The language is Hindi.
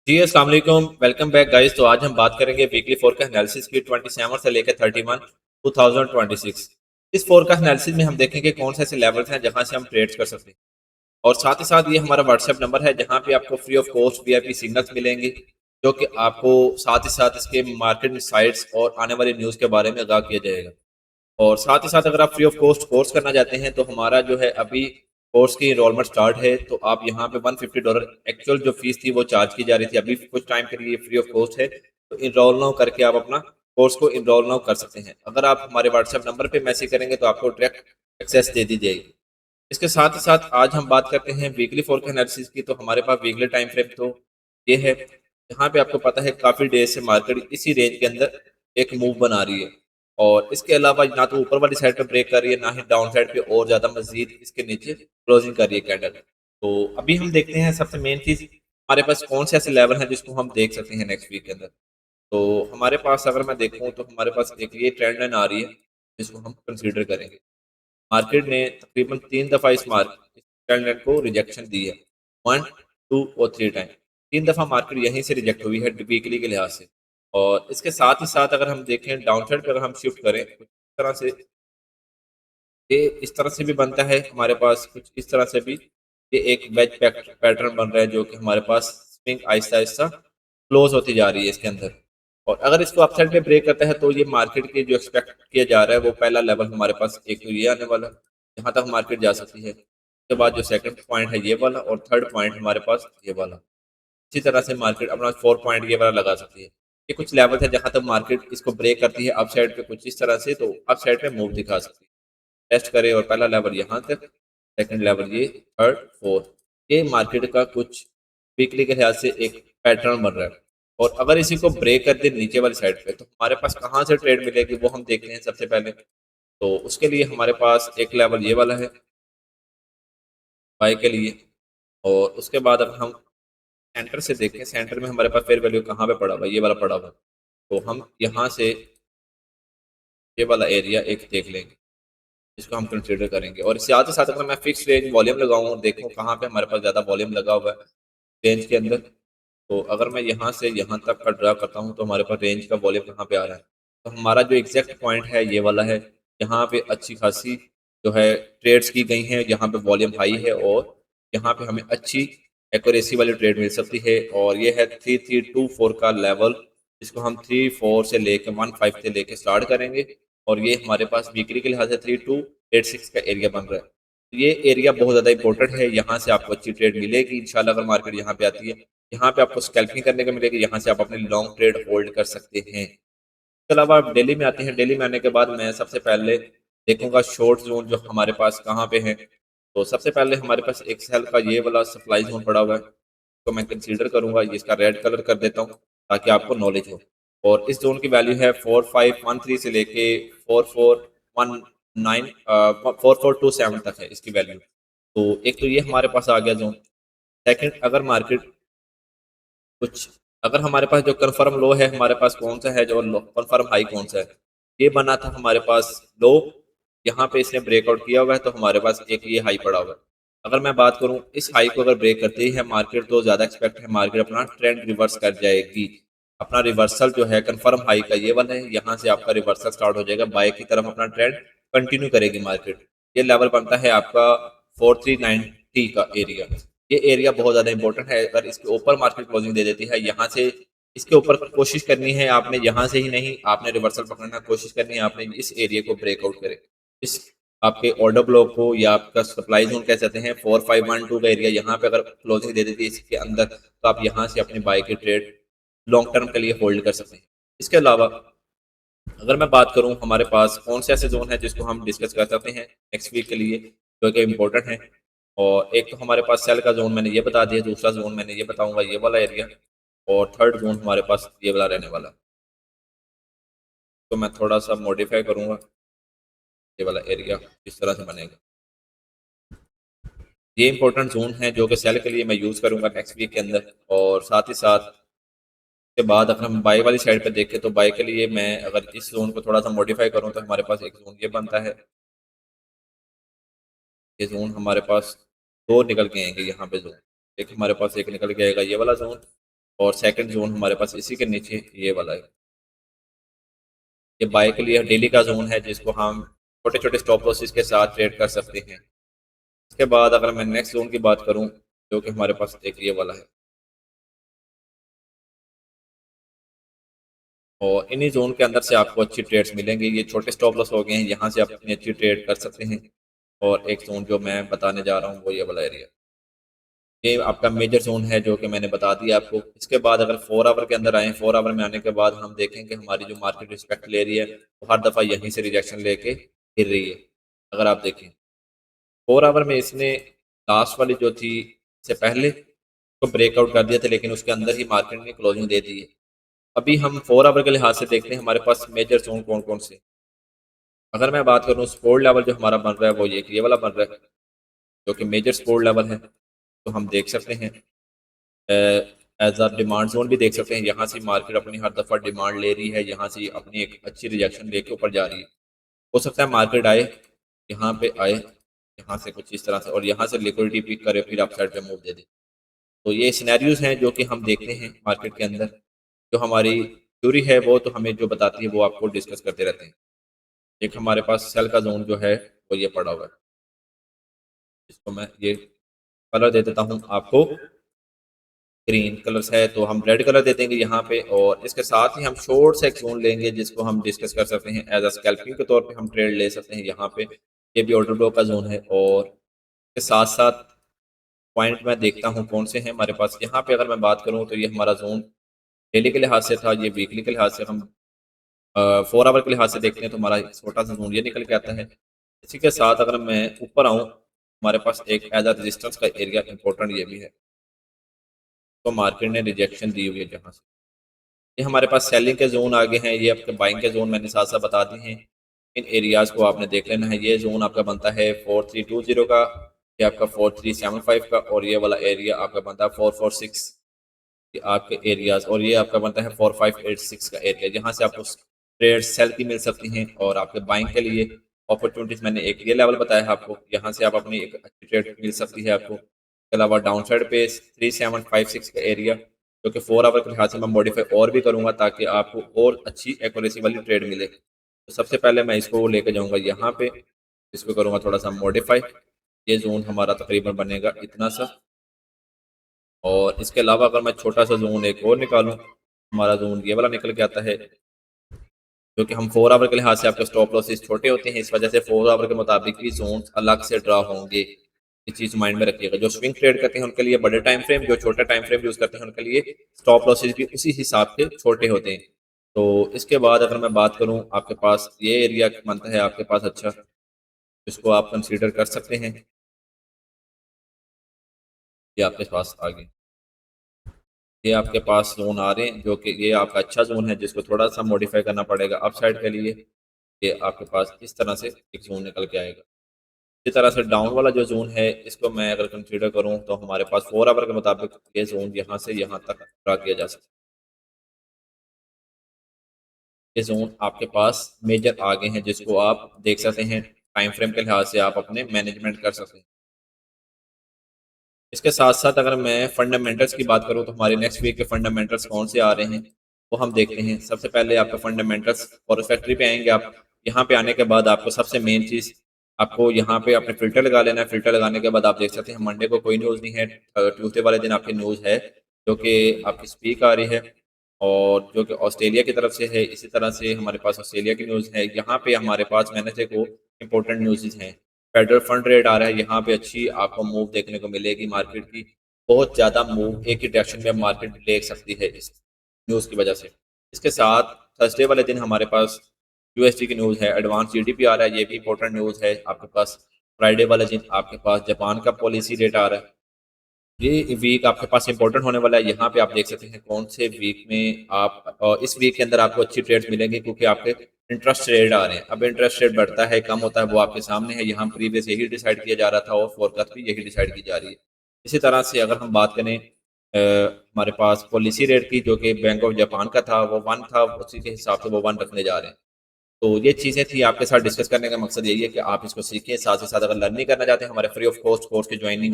जी अस्सलाम वालेकुम, वेलकम बैक गाइस। तो आज हम बात करेंगे वीकली फोरकास्ट एनालिसिस की 27 से लेकर 31 2026। इस फोरकास्ट एनालिसिस में हम देखेंगे कौन से ऐसे लेवल्स हैं जहां से हम ट्रेड्स कर सकते हैं। और साथ ही साथ ये हमारा व्हाट्सएप नंबर है जहां पे आपको free of cost VIP signals मिलेंगे, जो कि आपको साथ ही साथ इसके मार्केट साइट्स और आने वाली न्यूज़ के बारे में आगाह किया जाएगा। और साथ ही साथ अगर आप फ्री ऑफ कॉस्ट कोर्स करना चाहते हैं तो हमारा जो है अभी कोर्स की इनरोलमेंट स्टार्ट है। तो आप यहाँ पे $150 एक्चुअल जो फीस थी वो चार्ज की जा रही थी, अभी कुछ टाइम के लिए फ्री ऑफ कॉस्ट है। तो इनरोल नाउ करके आप अपना कोर्स को इनरोल नाउ कर सकते हैं। अगर आप हमारे व्हाट्सएप नंबर पे मैसेज करेंगे तो आपको डायरेक्ट एक्सेस दे दी जाएगी। इसके साथ ही साथ आज हम बात करते हैं वीकली फोरकास्ट एनालिसिस की। तो हमारे पास वीकली टाइम फ्रेम तो ये है, जहाँ पे आपको पता है काफ़ी देर से मार्केट इसी रेंज के अंदर एक मूव बना रही है। और इसके अलावा ना तो ऊपर वाली साइड पे ब्रेक कर रही है, ना ही डाउन साइड पे और ज़्यादा मजीद इसके नीचे क्लोजिंग कर रही है कैंडल। तो अभी हम देखते हैं सबसे मेन चीज़ हमारे पास कौन से ऐसे लेवल हैं जिसको हम देख सकते हैं नेक्स्ट वीक के अंदर। तो हमारे पास अगर मैं देखूँ तो हमारे पास एक ये ट्रेंड लाइन आ रही है जिसको हम कंसीडर करेंगे। मार्केट ने तकरीबन 3 दफ़ा इस ट्रेंड लाइन को रिजेक्शन दी है। 1, 2 और 3 टाइम। 3 दफ़ा मार्केट यहीं से रिजेक्ट हुई है वीकली के लिहाज से। और इसके साथ ही साथ अगर हम देखें डाउन साइड पे अगर हम शिफ्ट करें कुछ इस तरह से, ये इस तरह से भी बनता है हमारे पास, कुछ इस तरह से भी ये एक वेज पैटर्न बन रहा है, जो कि हमारे पास स्विंग आहिस्ता आहिस्ता क्लोज होती जा रही है इसके अंदर। और अगर इसको अपसाइड पे ब्रेक करता है तो ये मार्केट के जो एक्सपेक्ट किया जा रहा है वो पहला लेवल हमारे पास एक तो ये आने वाला है जहाँ तक मार्केट जा सकती है। उसके बाद जो सेकंड पॉइंट है ये वाला, और थर्ड पॉइंट हमारे पास ये वाला। इसी तरह से मार्केट अपना 4 पॉइंट ये वाला लगा सकती है। ये कुछ लेवल है जहाँ तक मार्केट इसको ब्रेक करती है अपसाइड पे कुछ इस तरह से, तो अपसाइड पे मूव दिखा सकती है। टेस्ट करे और पहला लेवल यहाँ तक, सेकंड लेवल ये, थर्ड, फोर्थ। ये मार्केट का कुछ वीकली के लिहाज से एक पैटर्न बन रहा है। और अगर इसी को ब्रेक कर दे नीचे वाली साइड पे तो हमारे पास कहाँ से ट्रेड मिलेगी वो हम देखते हैं सबसे पहले। तो उसके लिए हमारे पास एक लेवल ये वाला है बाई के लिए। और उसके बाद अगर हम सेंटर से देखें, सेंटर में हमारे पास फेयर वैल्यू कहाँ पे पड़ा हुआ है, ये वाला पड़ा हुआ है। तो हम यहाँ से ये वाला एरिया एक देख लेंगे जिसको हम कंसीडर करेंगे। और साथ ही साथ अगर मैं फिक्स रेंज वॉल्यूम लगाऊं और देखूं कहाँ पे हमारे पास ज़्यादा वॉल्यूम लगा हुआ है रेंज के अंदर, तो अगर मैं यहाँ से यहाँ तक का ड्रा करता हूँ तो हमारे पास रेंज का वॉल्यूम कहाँ पे आ रहा है। तो हमारा जो एग्जैक्ट पॉइंट है ये वाला है, यहाँ पे अच्छी खासी जो है ट्रेड्स की गई हैं, यहाँ पे वॉल्यूम हाई है और यहाँ पे हमें अच्छी एक्यूरेसी वाली ट्रेड मिल सकती है। और ये है 3324 का लेवल, जिसको हम 34 से लेके 15 से लेके स्टार्ट करेंगे। और ये हमारे पास वीकली के लिहाज से 3286 का एरिया बन रहा है। तो ये एरिया बहुत ज़्यादा इंपॉर्टेंट है, यहाँ से आपको अच्छी ट्रेड मिलेगी इंशाल्लाह अगर मार्केट यहाँ पे आती है। यहाँ पे आपको स्कैल्पिंग करने को मिलेगी, यहाँ से आप अपनी लॉन्ग ट्रेड होल्ड कर सकते हैं। इसके अलावा आप डेली में आते हैं, डेली में आने के बाद मैं सबसे पहले देखूंगा शॉर्ट जोन जो हमारे पास कहाँ पे है। तो सबसे पहले हमारे पास एक सेल का ये वाला सप्लाई जोन पड़ा हुआ है, तो मैं कंसीडर करूंगा, ये इसका रेड कलर कर देता हूँ ताकि आपको नॉलेज हो। और इस जोन की वैल्यू है 4513 से लेके 4419 4427 तक है इसकी वैल्यू। तो एक तो ये हमारे पास आ गया जोन। सेकंड, अगर मार्केट कुछ, अगर हमारे पास जो कन्फर्म लो है हमारे पास कौन सा है, जो कन्फर्म हाई कौन सा है, ये बना था हमारे पास लो, यहाँ पे इसने ब्रेकआउट किया हुआ है तो हमारे पास एक ये हाई पड़ा हुआ है। अगर मैं बात करूँ इस हाई को अगर ब्रेक करते ही है मार्केट, तो ज़्यादा एक्सपेक्ट है मार्केट अपना ट्रेंड रिवर्स कर जाएगी। अपना रिवर्सल जो है कन्फर्म हाई का ये वाला है, यहाँ से आपका रिवर्सल स्टार्ट हो जाएगा, बाय की तरफ अपना ट्रेंड कंटिन्यू करेगी मार्केट। ये लेवल बनता है आपका 4390 का एरिया। ये एरिया बहुत ज़्यादा इंपॉर्टेंट है, अगर इसके ऊपर मार्केट क्लोजिंग दे देती है यहाँ से, इसके ऊपर कोशिश करनी है आपने, यहाँ से ही नहीं, आपने रिवर्सल पकड़ना कोशिश करनी है आपने, इस एरिया को ब्रेकआउट करे। इस आपके ऑर्डर ब्लॉक को या आपका सप्लाई जोन कह सकते हैं 4512 का एरिया, यहाँ पे अगर क्लोजिंग दे देती है इसके अंदर तो आप यहाँ से अपनी बाय की ट्रेड लॉन्ग टर्म के लिए होल्ड कर सकते हैं। इसके अलावा अगर मैं बात करूं हमारे पास कौन से ऐसे जोन है जिसको हम डिस्कस कर सकते हैं नेक्स्ट वीक के लिए, जो कि इम्पोर्टेंट है। और एक तो हमारे पास सेल का जोन मैंने ये बता दिया, दूसरा जोन मैंने ये बताऊंगा ये वाला एरिया, और थर्ड जोन हमारे पास ये वाला रहने वाला। तो मैं थोड़ा सा मॉडिफाई करूंगा, ये वाला एरिया इस तरह से बनेगा। ये इंपॉर्टेंट जोन है जो कि सेल के लिए मैं यूज़ करूंगा नेक्स्ट वीक के अंदर। और साथ ही साथ के बाद अगर हम बाई वाली साइड पे देखें तो बाई के लिए मैं अगर इस जोन को थोड़ा सा मॉडिफाई करूं तो हमारे पास एक जोन ये बनता है। ये जोन हमारे पास दो निकल के आएंगे यहाँ पे जोन, एक हमारे पास एक निकल के आएगा ये वाला जोन, और सेकंड जोन हमारे पास इसी के नीचे ये वाला है। ये बाय के लिए डेली का जोन है जिसको हम छोटे छोटे स्टॉप लॉसेस के साथ ट्रेड कर सकते हैं। इसके बाद अगर मैं नेक्स्ट जोन की बात करूं जो कि हमारे पास एक ये वाला है, और इन्हीं जोन के अंदर से आपको अच्छी ट्रेड्स मिलेंगे। ये छोटे स्टॉप लॉस हो गए हैं, यहाँ से आप अपनी अच्छी ट्रेड कर सकते हैं। और एक जोन जो मैं बताने जा रहा हूँ वो ये वाला एरिया, ये आपका मेजर जोन है जो कि मैंने बता दिया आपको। इसके बाद अगर 4 आवर के अंदर आए, 4 आवर में आने के बाद हम देखेंगे हमारी जो मार्केट रिस्पेक्ट ले रही है वो हर दफ़ा यहीं से रिजेक्शन लेके गिर रही है। अगर आप देखें 4 आवर में इसने लास्ट वाली जो थी से पहले तो ब्रेकआउट कर दिया था, लेकिन उसके अंदर ही मार्केट ने क्लोजिंग दे दी है। अभी हम 4 आवर के लिहाज से देखते हैं हमारे पास मेजर जोन कौन कौन से। अगर मैं बात करूँ सपोर्ट लेवल जो हमारा बन रहा है वो ये वाला बन रहा है जो कि मेजर सपोर्ट लेवल है। तो हम देख सकते हैं एज अ डिमांड जोन भी देख सकते हैं, यहाँ से मार्केट अपनी हर दफ़ा डिमांड ले रही है, यहाँ से अपनी एक अच्छी रिजेक्शन लेके ऊपर जा रही है। हो सकता है मार्केट आए, यहाँ पे आए, यहाँ से कुछ इस तरह से, और यहाँ से लिक्विडिटी पिक करे फिर आप साइड पे मूव दे दे। तो ये सिनेरियोज हैं जो कि हम देखते हैं मार्केट के अंदर। जो हमारी थ्योरी है वो तो हमें जो बताती है वो आपको डिस्कस करते रहते हैं। एक हमारे पास सेल का जोन जो है वो ये पड़ा हुआ है, इसको मैं ये कलर दे देता हूँ आपको, ग्रीन कलर्स है तो हम रेड कलर दे देंगे यहाँ पे। और इसके साथ ही हम शॉर्ट सा एक जोन लेंगे जिसको हम डिस्कस कर सकते हैं एज अ स्कैल्पिंग के तौर पे हम ट्रेड ले सकते हैं यहाँ पे। ये भी ऑर्डर ब्लॉक का जोन है। और इसके साथ साथ पॉइंट मैं देखता हूँ कौन से हैं हमारे पास। यहाँ पे अगर मैं बात करूँ तो ये हमारा जोन डेली के लिहाज से था, ये वीकली के लिहाज से हम 4 आवर के लिहाज से देखते हैं तो हमारा एक छोटा सा जोन ये निकल के आता है। इसी के साथ अगर मैं ऊपर आऊँ हमारे पास एक एज अ रेजिस्टेंस का एरिया इंपॉर्टेंट ये भी है, तो मार्केट ने रिजेक्शन दी हुई है जहाँ से। ये हमारे पास सेलिंग के जोन आगे हैं, ये आपके बाइंग के जोन मैंने साथ साथ बता दिए हैं। इन एरियाज को आपने देख लेना है। ये जोन आपका बनता है 4320 का, ये आपका 4375 का, और ये वाला एरिया आपका बनता है 446 ये आपके एरियाज, और ये आपका बनता है 4586 का एरिया, जहाँ से आपको ट्रेड सेल की मिल सकती हैं। और आपके बाइंग के लिए अपॉर्चुनिटीज मैंने एक ये लेवल बताया है आपको, यहाँ से आप अपनी एक अच्छी ट्रेड मिल सकती है आपको। इसके अलावा डाउन साइड पे 3756 का एरिया जो कि 4 आवर के लिहाज से मैं मॉडिफाई और भी करूँगा ताकि आपको और अच्छी एक्यूरेसी वाली ट्रेड मिले। तो सबसे पहले मैं इसको लेके जाऊँगा यहाँ पे, इसको करूँगा थोड़ा सा मॉडिफाई। ये जोन हमारा तकरीबन बनेगा इतना सा। और इसके अलावा अगर मैं छोटा सा जोन एक और निकालूँ, हमारा जोन ये वाला निकल के आता है जो कि हम 4 आवर के लिहाज से आपके स्टॉप लॉसेस छोटे होते हैं, इस वजह से 4 आवर के मुताबिक भी जोन अलग से ड्रा होंगे। ये चीज़ माइंड में रखिएगा। जो स्विंग ट्रेड करते हैं उनके लिए बड़े टाइम फ्रेम, जो छोटा टाइम फ्रेम यूज़ करते हैं उनके लिए स्टॉप लॉसेस भी उसी हिसाब से छोटे होते हैं। तो इसके बाद अगर मैं बात करूँ आपके पास ये एरिया बनता है आपके पास अच्छा, इसको आप कंसीडर कर सकते हैं। ये आपके पास आ गए, ये आपके पास जोन आ रहे हैं जो कि ये आपका अच्छा जोन है जिसको थोड़ा सा मॉडिफाई करना पड़ेगा अप साइड के लिए। ये आपके पास इस तरह से एक जोन निकल के आएगा। इसी तरह से डाउन वाला जो जोन है इसको मैं अगर कंसीडर करूं तो हमारे पास 4 आवर के मुताबिक ये जोन यहाँ से यहाँ तक ड्रा किया जा सकता है। ये जोन आपके पास मेजर आगे हैं जिसको आप देख सकते हैं, टाइम फ्रेम के लिहाज से आप अपने मैनेजमेंट कर सकते हैं। इसके साथ साथ अगर मैं फंडामेंटल्स की बात करूं तो हमारे नेक्स्ट वीक के फंडामेंटल्स कौन से आ रहे हैं वो हम देखते हैं। सबसे पहले आपका फंडामेंटल्स और फैक्ट्री पे आएंगे आप। यहाँ पे आने के बाद आपको सबसे मेन चीज़ आपको यहाँ पे अपने फिल्टर लगा लेना है। फिल्टर लगाने के बाद आप देख सकते हैं मंडे को कोई न्यूज़ नहीं है, ट्यूसडे वाले दिन आपकी न्यूज़ है जो कि आपकी स्पीक आ रही है और जो कि ऑस्ट्रेलिया की तरफ से है। इसी तरह से हमारे पास ऑस्ट्रेलिया की न्यूज़ है। यहाँ पे हमारे पास वेडनेसडे को इम्पोर्टेंट न्यूज़ हैं। फेडरल फंड रेट आ रहा है, यहाँ पे अच्छी आपको मूव देखने को मिलेगी। मार्केट की बहुत ज़्यादा मूव एक ही डायरेक्शन में मार्केट ले सकती है इस न्यूज़ की वजह से। इसके साथ थर्सडे वाले दिन हमारे पास यूएसडी की न्यूज़ है, एडवांस जीडीपी आ रहा है, ये भी इंपॉर्टेंट न्यूज़ है आपके पास। फ्राइडे वाले दिन आपके पास जापान का पॉलिसी रेट आ रहा है। ये वीक आपके पास इंपॉर्टेंट होने वाला है। यहाँ पे आप देख सकते हैं कौन से वीक में आप इस वीक के अंदर आपको अच्छी ट्रेड्स मिलेंगी क्योंकि आपके इंटरेस्ट रेट आ रहे हैं। अब इंटरेस्ट रेट बढ़ता है कम होता है वो आपके सामने है। यहाँ प्रीवियस यही डिसाइड किया जा रहा था और फोरकास्ट भी यही डिसाइड की जा रही है। इसी तरह से अगर हम बात करें हमारे पास पॉलिसी रेट की जो कि बैंक ऑफ जापान का था वो 1 था, उसी के हिसाब से वो 1 रखने जा रहे हैं। तो ये चीज़ें थी आपके साथ डिस्कस करने का मकसद यही है कि आप इसको सीखें। साथ ही साथ अगर लर्निंग करना चाहते हैं हमारे फ्री ऑफ कॉस्ट कोर्स की ज्वाइनिंग